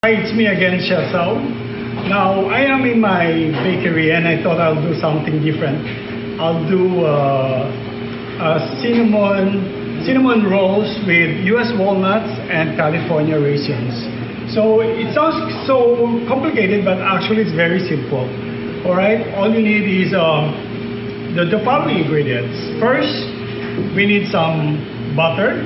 Hi, it's me again, Chef Sau. Now, I am in my bakery and I thought I'll do something different. I'll do cinnamon rolls with US walnuts and California raisins. So it sounds so complicated, but actually it's very simple. Alright, all you need is the following ingredients. First, we need some butter.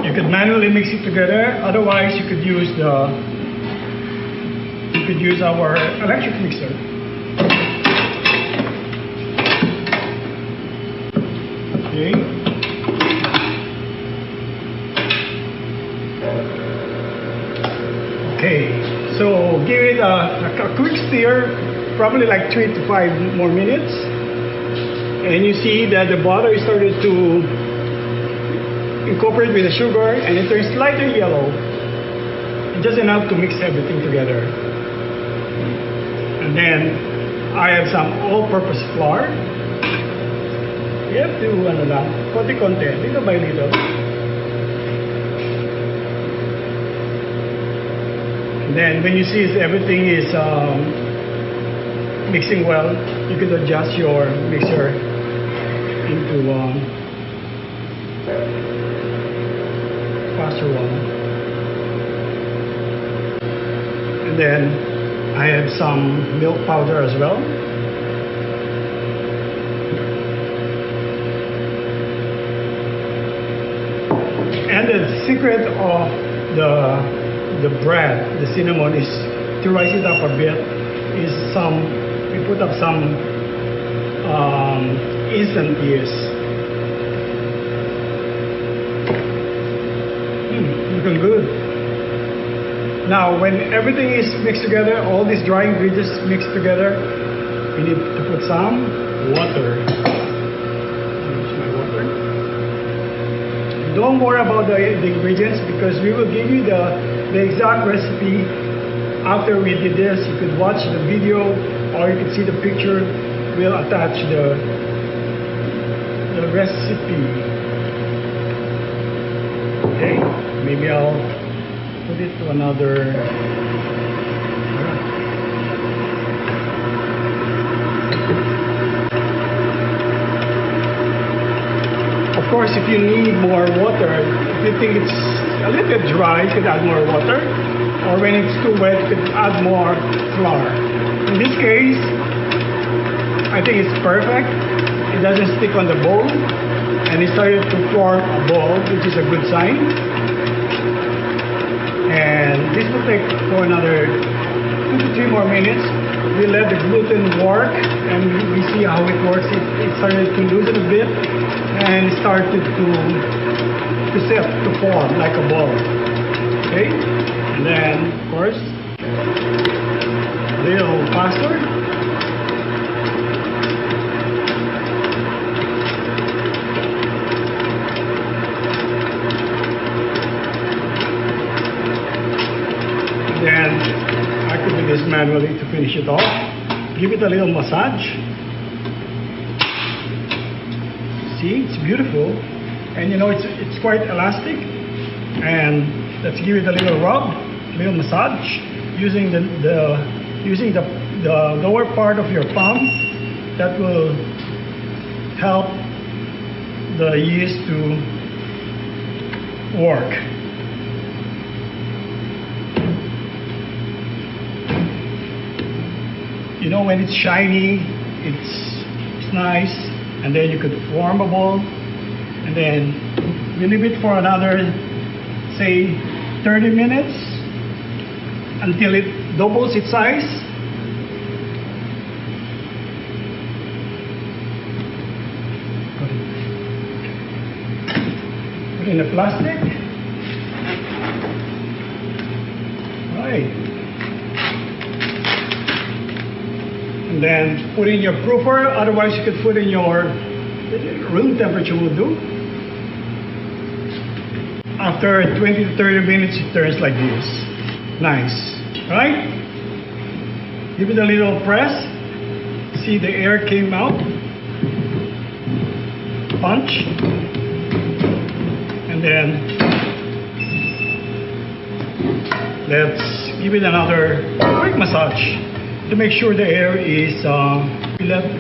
You could manually mix it together. Otherwise, you could use our electric mixer. Okay. Okay. So give it a quick stir, probably like 3 to 5 more minutes, and you see that the butter is started to incorporate with the sugar and it turns slightly yellow. Just enough to mix everything together. And then I have some all-purpose flour. You have to konti-konti, little by little. And then when you see everything is mixing well, you can adjust your mixer into faster one. And then I have some milk powder as well. And the secret of the bread, the cinnamon, is to rise it up a bit. We put up some instant yeast. Looking good. Now, when everything is mixed together, all these dry ingredients mixed together, we need to put some water. Here's my water. Don't worry about the ingredients because we will give you the exact recipe after we did this. You could watch the video or you could see the picture. We'll attach the recipe. Okay, maybe I'll put it to another. Of course, if you need more water, if you think it's a little bit dry, you could add more water. Or when it's too wet, you could add more flour. In this case, I think it's perfect. It doesn't stick on the bowl. And it started to form a ball, which is a good sign. And this will take for another 2 to 3 more minutes. We let the gluten work and we see how it works. It started to loosen a bit and started to set, to form like a ball. Okay? And then, of course, a little faster. Then I could do this manually to finish it off. Give it a little massage. See, it's beautiful, and you know it's quite elastic. And let's give it a little rub, a little massage, using the lower part of your palm. That will help the yeast to work. You know, when it's shiny, it's nice, and then you could form a ball, and then you leave it for another, say, 30 minutes until it doubles its size. Put in a plastic. Right. And then put in your proofer, otherwise you could put in your room temperature will do. After 20 to 30 minutes, it turns like this. Nice, right? Give it a little press. See, the air came out. Punch. And then let's give it another quick massage to make sure the air is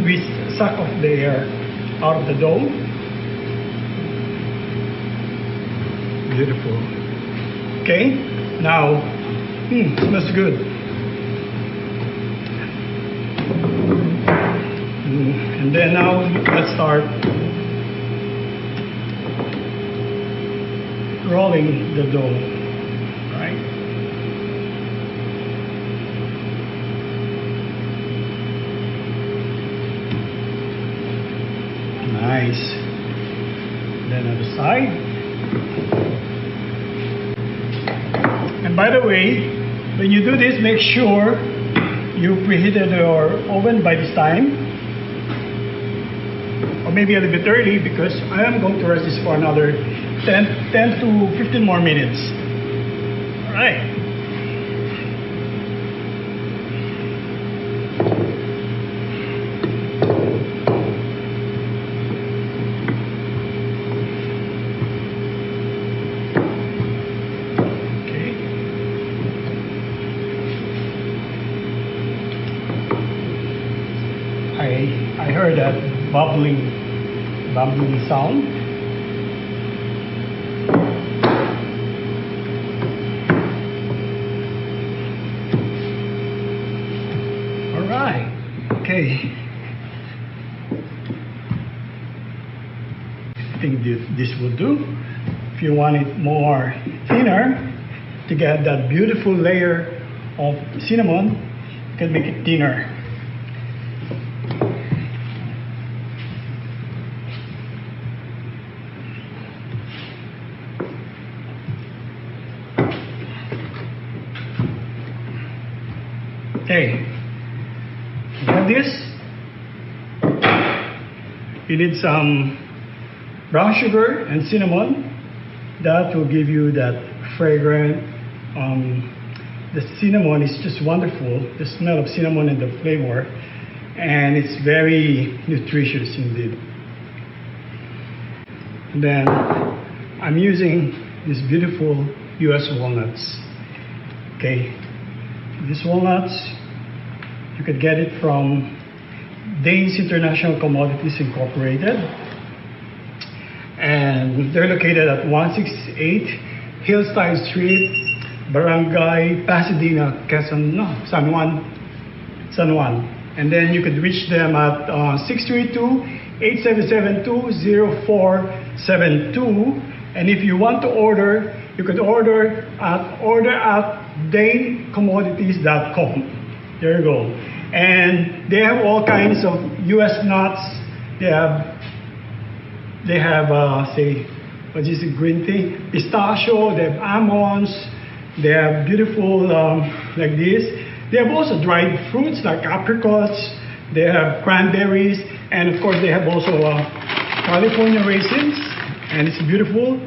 we suck off the air out of the dough. Beautiful. Okay, now smells good. And then now let's start rolling the dough, right? Nice. Then other side. And by the way, when you do this, make sure you preheated your oven by this time, or maybe a little bit early, because I am going to rest this for another 10 to 15 more minutes. All right. I heard that bubbling sound. All right. Okay. I think this will do. If you want it more thinner, to get that beautiful layer of cinnamon, you can make it thinner. Okay, you have this. You need some brown sugar and cinnamon. That will give you that fragrant. The cinnamon is just wonderful. The smell of cinnamon and the flavor, and it's very nutritious indeed. And then I'm using these beautiful US walnuts. Okay, these walnuts, you could get it from Danes International Commodities Incorporated, and they're located at 168 Hillside Street, Barangay Pasadena, San Juan. And then you could reach them at 632-8772-0472. And if you want to order, you could order at danecommodities.com. There you go. And they have all kinds of US nuts. They have say, what is the green thing? Pistachio. They have almonds. They have beautiful like this. They have also dried fruits like apricots. They have cranberries, and of course they have also California raisins, and it's beautiful.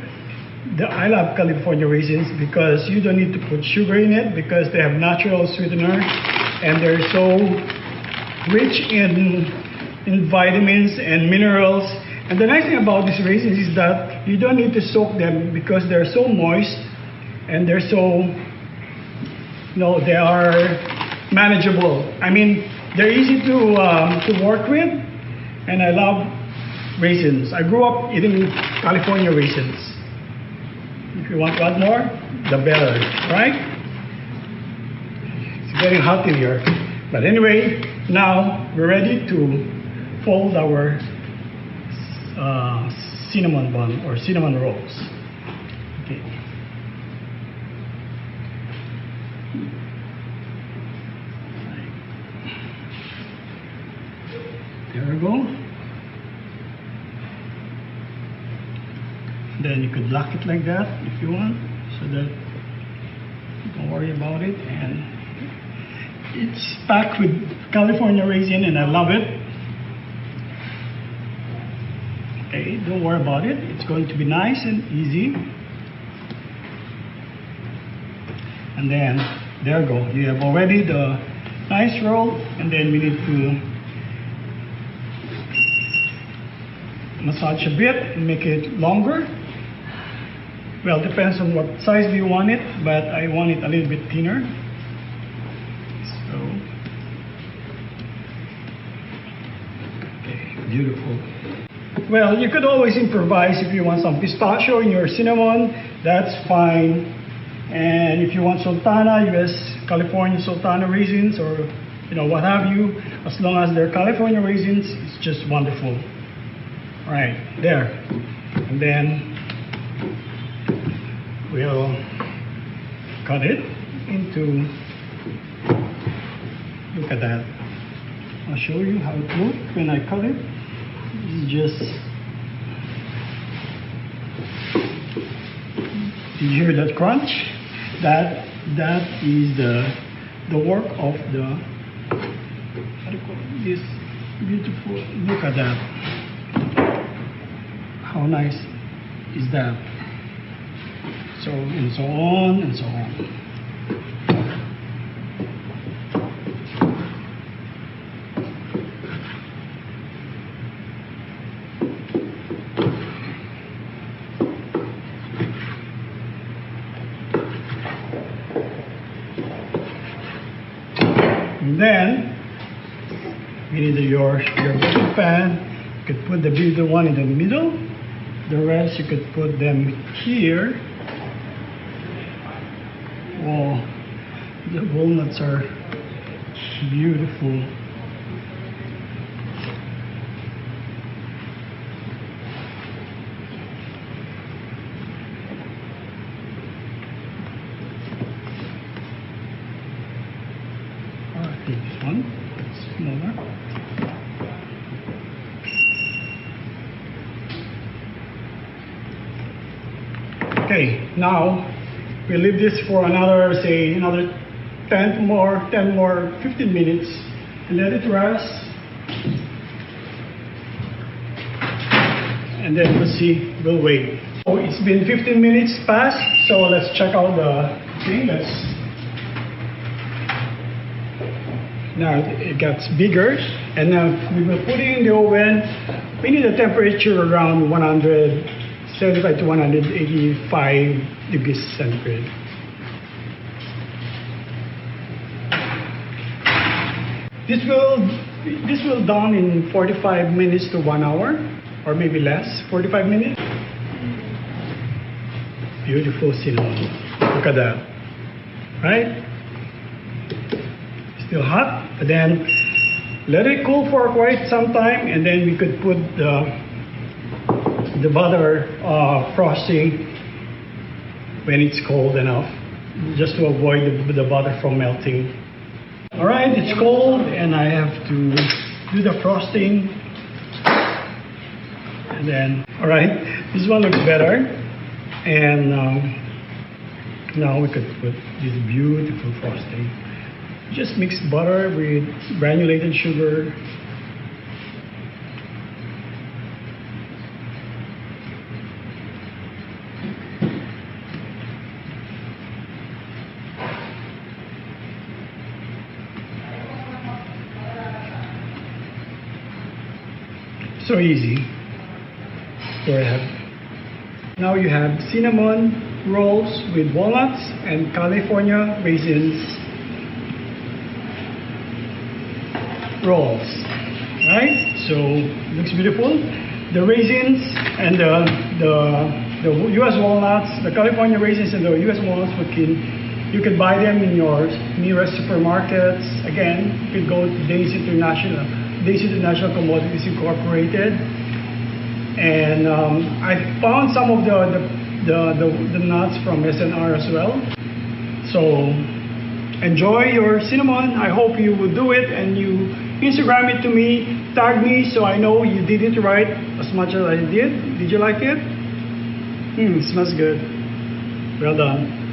I love California raisins because you don't need to put sugar in it, because they have natural sweetener, and they're so rich in vitamins and minerals. And the nice thing about these raisins is that you don't need to soak them, because they're so moist and they're so, they are manageable. I mean, they're easy to work with, and I love raisins. I grew up eating California raisins. If you want to add more, the better, right? It's getting hot in here. But anyway, now we're ready to fold our cinnamon bun or cinnamon rolls. Okay. There we go. Then you could lock it like that if you want, so that you don't worry about it. And it's packed with California raisin, and I love it. Okay, don't worry about it. It's going to be nice and easy. And then there you go. You have already the nice roll, and then we need to massage a bit and make it longer. Well, depends on what size you want it, but I want it a little bit thinner. So, okay, beautiful. Well, you could always improvise. If you want some pistachio in your cinnamon, that's fine. And if you want sultana, California sultana raisins, or what have you, as long as they're California raisins, it's just wonderful. All right, there. And then we'll cut it into, look at that. I'll show you how it looks when I cut it. It's just, did you hear that crunch? That is the work of the, how do you call it? This beautiful, look at that. How nice is that? So, and so on, and so on. And then, we need your baking pan. You could put the bigger one in the middle. The rest you could put them here. Oh, the walnuts are beautiful. I'll take this one, it's smaller. Okay, now we leave this for another 10 more, 15 minutes, and let it rest. And then we'll see, we'll wait. So it's been 15 minutes past, so let's check out the thing. Now it gets bigger, and now we will put it in the oven. We need a temperature around 175 to 185 degrees centigrade. This will done in 45 minutes to 1 hour, or maybe less, 45 minutes. Beautiful cinnamon. Look at that, right? Still hot, but then let it cool for quite some time, and then we could put the butter frosting when it's cold enough, just to avoid the butter from melting. All right, it's cold, and I have to do the frosting. And then, all right, this one looks better. And now we could put this beautiful frosting. Just mix butter with granulated sugar. So easy. There I have. Now you have cinnamon rolls with walnuts and California raisins rolls. Right? So looks beautiful. The raisins and the U.S. walnuts, the California raisins and the U.S. walnuts, you can buy them in your nearest supermarkets. Again, you could go to Days International Commodities Incorporated, and I found some of the nuts from SNR as well. So enjoy your cinnamon. I hope you will do it, and you Instagram it to me, tag me, so I know you did it right as much as I did. Did you like it? It smells good. Well done.